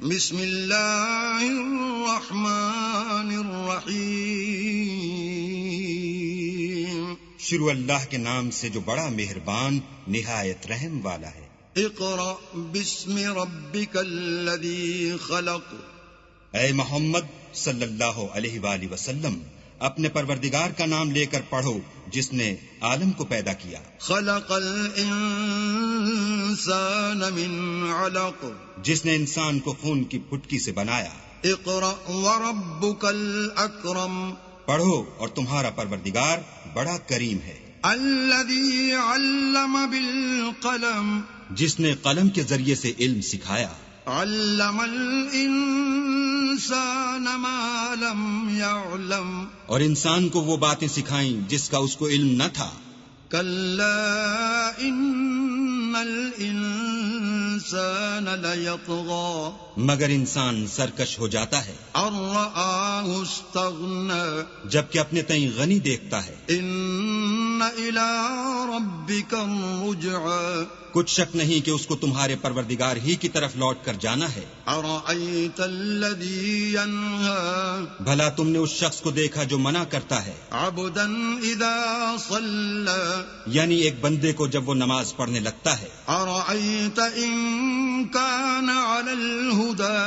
بسم اللہ الرحمن الرحیم. شروع اللہ کے نام سے جو بڑا مہربان نہایت رحم والا ہے. اقرأ باسم ربک الذی خلق. اے محمد صلی اللہ علیہ وآلہ وسلم اپنے پروردگار کا نام لے کر پڑھو جس نے عالم کو پیدا کیا. خلق الانسان من علق. جس نے انسان کو خون کی پھٹکی سے بنایا. اقرأ وربک الاکرم. پڑھو اور تمہارا پروردگار بڑا کریم ہے. الذی علم بالقلم. جس نے قلم کے ذریعے سے علم سکھایا. علم الانسان ما لم يعلم. اور انسان کو وہ باتیں سکھائیں جس کا اس کو علم نہ تھا. کلا ان الانسان لیطغی. مگر انسان سرکش ہو جاتا ہے ان رآہ استغنی. جبکہ اپنے تئیں غنی دیکھتا ہے. ان الی ربک الرجعی. کچھ شک نہیں کہ اس کو تمہارے پروردگار ہی کی طرف لوٹ کر جانا ہے. ارأیت الذی ینہی. بھلا تم نے اس شخص کو دیکھا جو منع کرتا ہے عبدا اذا صلی. یعنی ایک بندے کو جب وہ نماز پڑھنے لگتا ہے. ارأیت ان کان علی الہدی.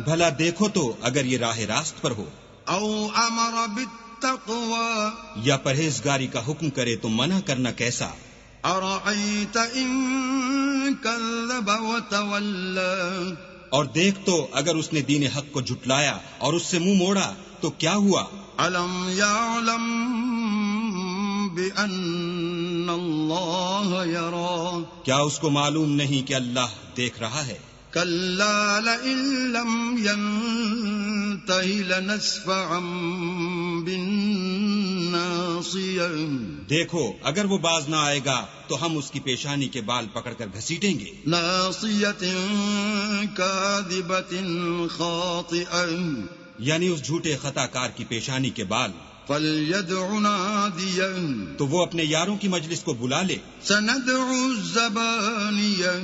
بھلا دیکھو تو اگر یہ راہ راست پر ہو. او امر بالتقوی. یا پرہیزگاری کا حکم کرے تو منع کرنا کیسا. ارأیت ان کذب وتولی. اور دیکھ تو اگر اس نے دین حق کو جھٹلایا اور اس سے منہ موڑا تو کیا ہوا. الم یعلم بأن اللہ یری. کیا اس کو معلوم نہیں کہ اللہ دیکھ رہا ہے. کلا لئن لم ینتہ لنسفعا بالناصیہ. دیکھو اگر وہ باز نہ آئے گا تو ہم اس کی پیشانی کے بال پکڑ کر گھسیٹیں گے. ناصیۃ کاذبۃ خاطئہ. یعنی اس جھوٹے خطا کار کی پیشانی کے بال. فلیدع نادیہ. تو وہ اپنے یاروں کی مجلس کو بلا لے. سندع الزبانیہ.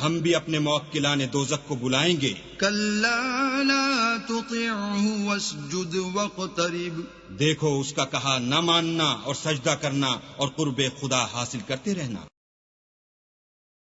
ہم بھی اپنے موکلان دوزخ کو بلائیں گے. کلا لا تطعہ واسجد واقترب. دیکھو اس کا کہا نہ ماننا اور سجدہ کرنا اور قرب خدا حاصل کرتے رہنا.